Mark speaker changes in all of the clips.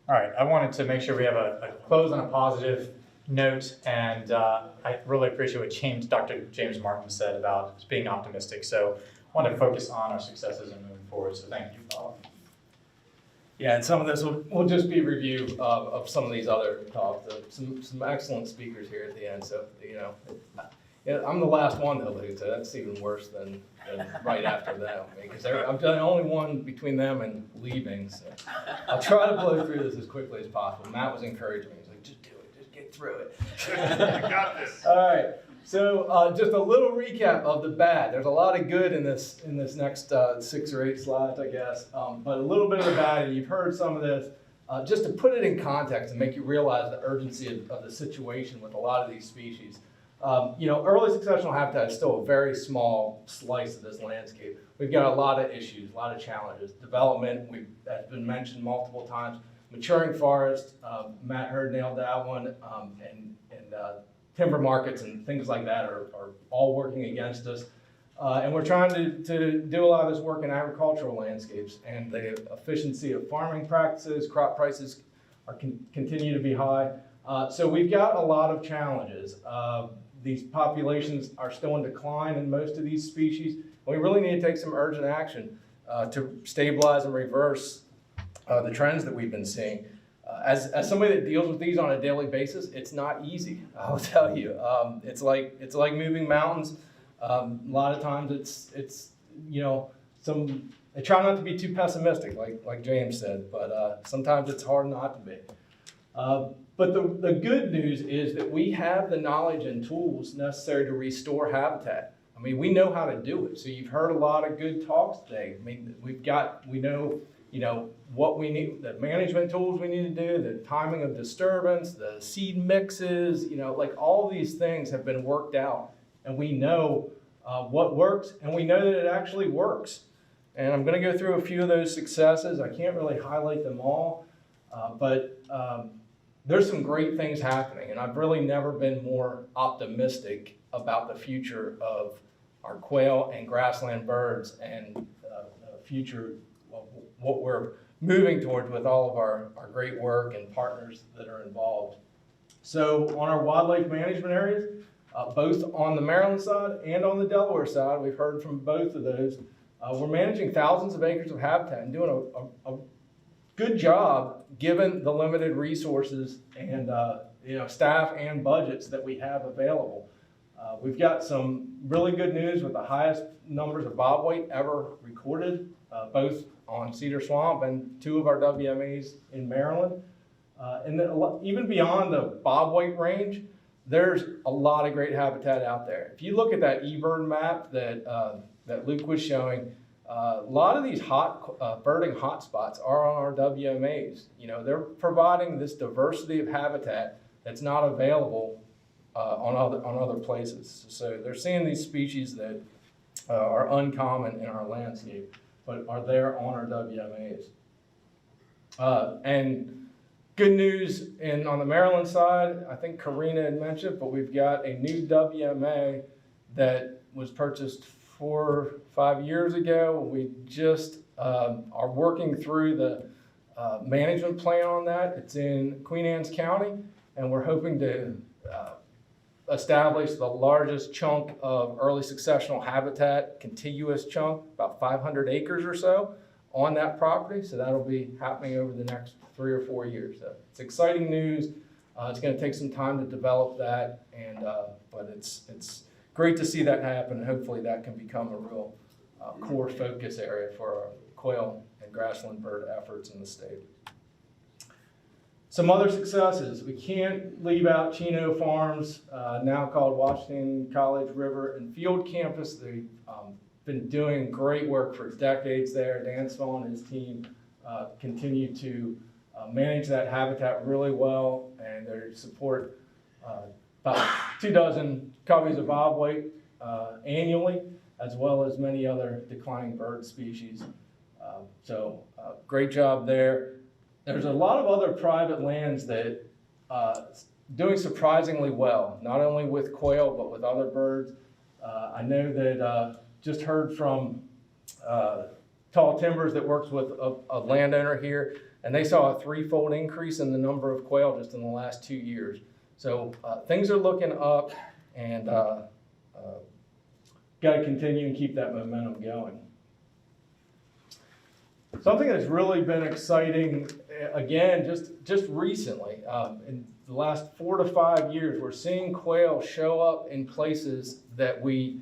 Speaker 1: All right, I wanted to make sure we have a close on a positive note, and I really appreciate what Dr. James Martin said about being optimistic. So I want to focus on our successes and moving forward, so thank you, Bob.
Speaker 2: Yeah, and some of this will just be review of some of these other talks. Some excellent speakers here at the end. So, yeah, I'm the last one to lose, so that's even worse than right after them, because I'm the only one between them and leaving. So I'll try to blow through this as quickly as possible. Matt was encouraging me. He's like, just do it, just get through it.
Speaker 3: You got this.
Speaker 2: All right. So just a little recap of the bad. There's a lot of good in this next 6 or 8 slides, I guess, but a little bit of the bad, and you've heard some of this. Just to put it in context and make you realize the urgency of the situation with a lot of these species. Early successional habitat is still a very small slice of this landscape. We've got a lot of issues, a lot of challenges. Development, that's been mentioned multiple times. Maturing forest, Matt Hurd nailed that one, and timber markets and things like that are all working against us. And we're trying to do a lot of this work in agricultural landscapes, and the efficiency of farming practices, crop prices continue to be high. So we've got a lot of challenges. These populations are still in decline in most of these species. We really need to take some urgent action to stabilize and reverse the trends that we've been seeing. As somebody that deals with these on a daily basis, it's not easy, I'll tell you. It's like moving mountains. A lot of times it's I try not to be too pessimistic, like James said, but sometimes it's hard not to be. But the good news is that we have the knowledge and tools necessary to restore habitat. I mean, we know how to do it. So you've heard a lot of good talks today. I mean, we know what we need, the management tools we need to do, the timing of disturbance, the seed mixes, like all these things have been worked out, and we know what works, and we know that it actually works. And I'm going to go through a few of those successes. I can't really highlight them all, but there's some great things happening, and I've really never been more optimistic about the future of our quail and grassland birds and the future of what we're moving towards with all of our great work and partners that are involved. So on our wildlife management areas, both on the Maryland side and on the Delaware side, we've heard from both of those, we're managing thousands of acres of habitat and doing a good job given the limited resources and staff and budgets that we have available. We've got some really good news with the highest numbers of bobwhite ever recorded, both on Cedar Swamp and 2 of our WMAs in Maryland. And then even beyond the bobwhite range, there's a lot of great habitat out there. If you look at that eBird map that Luke was showing, a lot of these birding hotspots are on our WMAs. They're providing this diversity of habitat that's not available on other places. So they're seeing these species that are uncommon in our landscape, but are there on our WMAs. And good news on the Maryland side, I think Karina had mentioned, but we've got a new WMA that was purchased 4 or 5 years ago. We just are working through the management plan on that. It's in Queen Anne's County, and we're hoping to establish the largest chunk of early successional habitat, contiguous chunk, about 500 acres or so on that property. So that'll be happening over the next 3 or 4 years. So it's exciting news. It's going to take some time to develop that, but it's great to see that happen. Hopefully that can become a real core focus area for our quail and grassland bird efforts in the state. Some other successes. We can't leave out Chino Farms, now called Washington College River and Field Campus. They've been doing great work for decades there. Dan Small and his team continue to manage that habitat really well, and they support about 2 dozen coveys of bobwhite annually, as well as many other declining bird species. So great job there. There's a lot of other private lands that doing surprisingly well, not only with quail, but with other birds. I know that just heard from Tall Timbers that works with a landowner here, and they saw a threefold increase in the number of quail just in the last 2 years. So things are looking up, and got to continue and keep that momentum going. Something that's really been exciting, again, just recently, in the last 4 to 5 years, we're seeing quail show up in places that we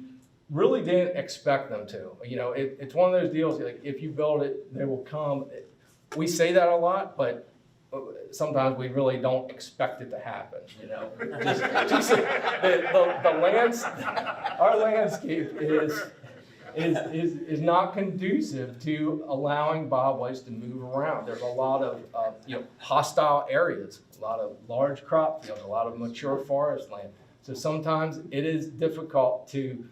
Speaker 2: really didn't expect them to. You know, it's one of those deals, like if you build it, they will come. We say that a lot, but sometimes we really don't expect it to happen, you know. Our landscape is not conducive to allowing bobwhites to move around. There's a lot of hostile areas, a lot of large crop fields, a lot of mature forest land. So sometimes it is difficult to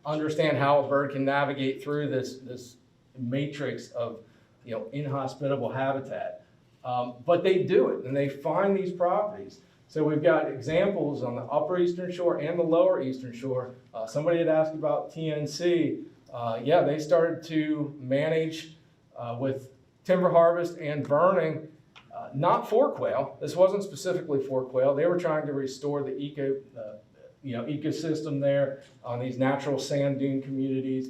Speaker 2: understand how a bird can navigate through this matrix of inhospitable habitat. But they do it, and they find these properties. So we've got examples on the upper eastern shore and the lower eastern shore. Somebody had asked about TNC. Yeah, they started to manage with timber harvest and burning, not for quail. This wasn't specifically for quail. They were trying to restore the ecosystem there on these natural sand dune communities.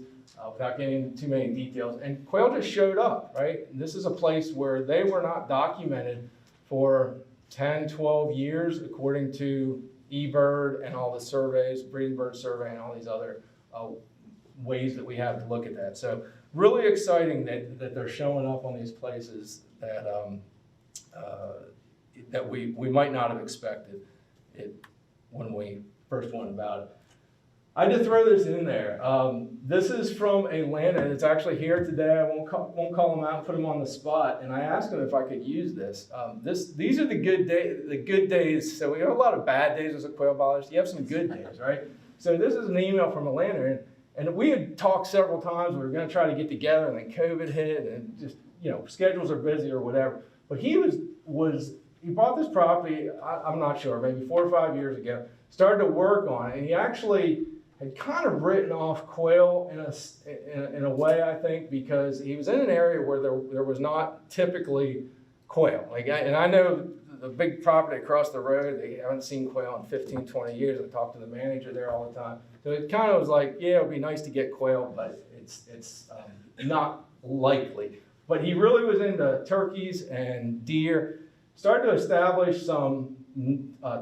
Speaker 2: Without getting into too many details. And quail just showed up, right? And this is a place where they were not documented for 10, 12 years, according to eBird and all the surveys, Breeding Bird Survey and all these other ways that we have to look at that. So really exciting that they're showing up on these places that that we might not have expected it when we first went about it. I just throw this in there. This is from a landowner that's actually here today. I won't call him out and put him on the spot. And I asked him if I could use this. These are the good days. So we have a lot of bad days as a quail biologist. You have some good days, right? So this is an email from a landowner, and we had talked several times. We were going to try to get together, and then COVID hit, and just schedules are busy or whatever. But he bought this property. I'm not sure, maybe 4 or 5 years ago. Started to work on it, and he actually had kind of written off quail in a way, I think, because he was in an area where there was not typically quail. And I know the big property across the road, they haven't seen quail in 15, 20 years. I talked to the manager there all the time. So it kind of was like, yeah, it'd be nice to get quail, but it's not likely. But he really was into turkeys and deer, started to establish some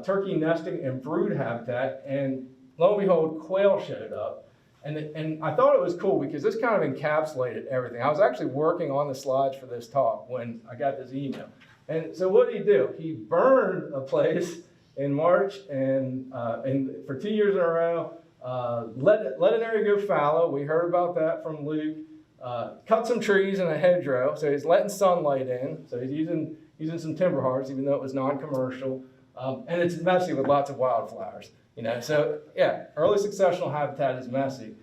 Speaker 2: turkey nesting and brood habitat, and lo and behold, quail showed up. And I thought it was cool because this kind of encapsulated everything. I was actually working on the slides for this talk when I got this email. And so what did he do? He burned a place in March and for 2 years in a row, let an area go fallow. We heard about that from Luke. Cut some trees in a hedgerow, so he's letting sunlight in. So he's using some timber harvest, even though it was non-commercial. And it's messy with lots of wildflowers. So yeah, early successional habitat is messy,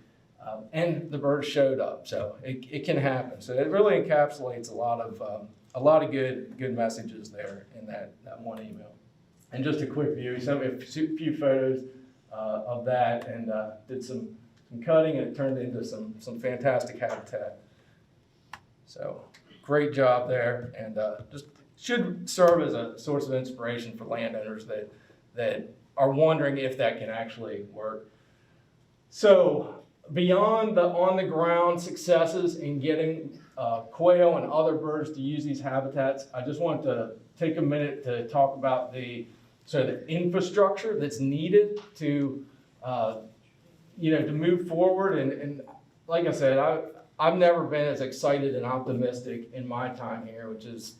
Speaker 2: and the birds showed up, so it can happen. So it really encapsulates a lot of good messages there in that one email. And just a quick view, he sent me a few photos of that, and did some cutting, and it turned into some fantastic habitat. So great job there, and just should serve as a source of inspiration for landowners that are wondering if that can actually work. So beyond the on-the-ground successes in getting quail and other birds to use these habitats, I just want to take a minute to talk about the infrastructure that's needed to to move forward. And like I said, I've never been as excited and optimistic in my time here, which is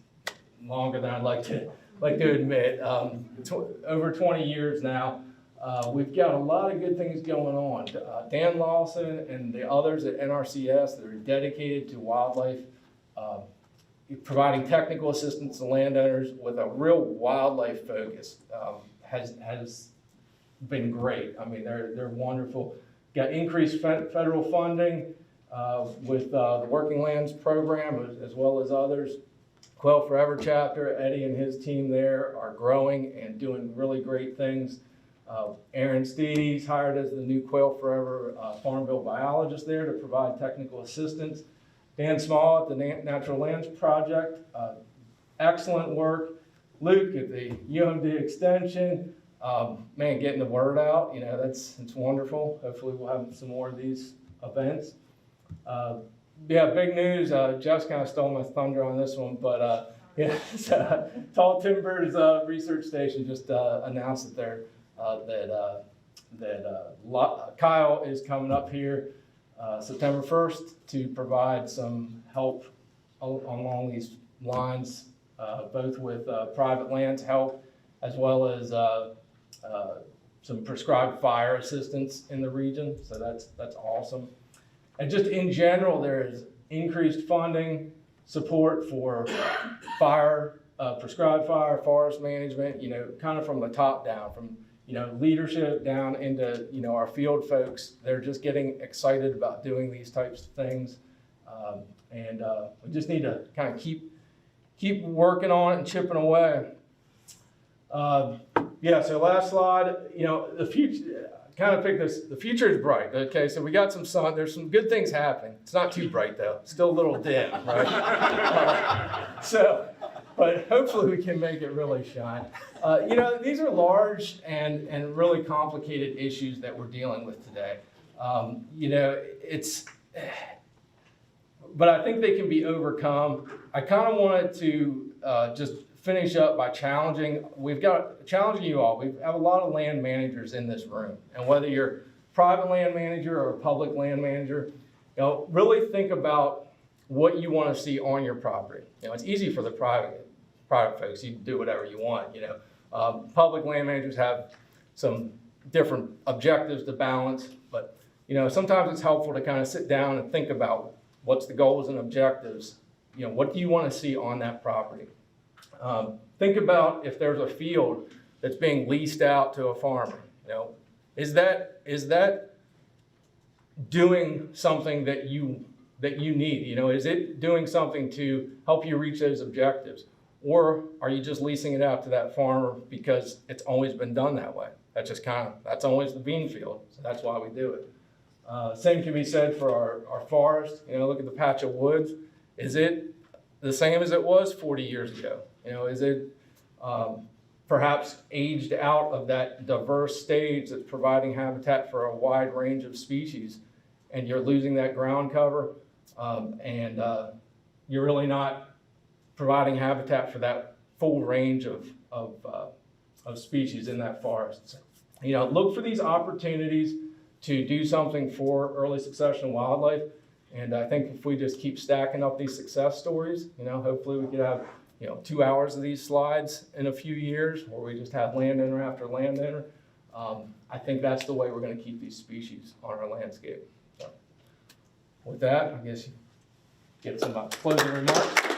Speaker 2: longer than I'd like to admit. Over 20 years now, we've got a lot of good things going on. Dan Lawson and the others at NRCS that are dedicated to wildlife, providing technical assistance to landowners with a real wildlife focus, has been great. I mean, they're wonderful. Got increased federal funding with the Working Lands program as well as others. Quail Forever chapter, Eddie and his team there are growing and doing really great things. Aaron Steedy's hired as the new Quail Forever Farmville biologist there to provide technical assistance. Dan Small at the Natural Lands Project, excellent work. Luke at the UMD Extension, man, getting the word out, you know, it's wonderful. Hopefully we'll have some more of these events. Yeah, big news, Jeff's kind of stole my thunder on this one, but yeah, Tall Timbers Research Station just announced that Kyle is coming up here September 1st to provide some help along these lines, both with private lands help as well as some prescribed fire assistance in the region. So that's awesome. And just in general, there is increased funding support for fire, prescribed fire, forest management, you know, kind of from the top down, from, you know, leadership down into, you know, our field folks. They're just getting excited about doing these types of things. And we just need to kind of keep working on it and chipping away. Yeah, so last slide, you know, the future, kind of pick this, the future is bright, okay? So we got some sun, there's some good things happening. It's not too bright though, it's still a little dim, right? But hopefully we can make it really shine. You know, these are large and really complicated issues that we're dealing with today. You know, but I think they can be overcome. I kind of wanted to just finish up by challenging you all. We have a lot of land managers in this room, and whether you're a private land manager or a public land manager, you know, really think about what you want to see on your property. You know, it's easy for the private folks. You can do whatever you want. You know, public land managers have some different objectives to balance, but you know, sometimes it's helpful to kind of sit down and think about what's the goals and objectives. You know, what do you want to see on that property? Think about if there's a field that's being leased out to a farmer. You know, is that doing something that you need? You know, is it doing something to help you reach those objectives, or are you just leasing it out to that farmer because it's always been done that way? That's always the bean field, so that's why we do it. Same can be said for our forest. You know, look at the patch of woods. Is it the same as it was 40 years ago? You know, is it perhaps aged out of that diverse stage that's providing habitat for a wide range of species, and you're losing that ground cover, and you're really not providing habitat for that full range of species in that forest? So, you know, look for these opportunities to do something for early succession wildlife. And I think if we just keep stacking up these success stories, you know, hopefully we could have, you know, 2 hours of these slides in a few years where we just have landowner after landowner. I think that's the way we're going to keep these species on our landscape. So with that, I guess you get some closing remarks.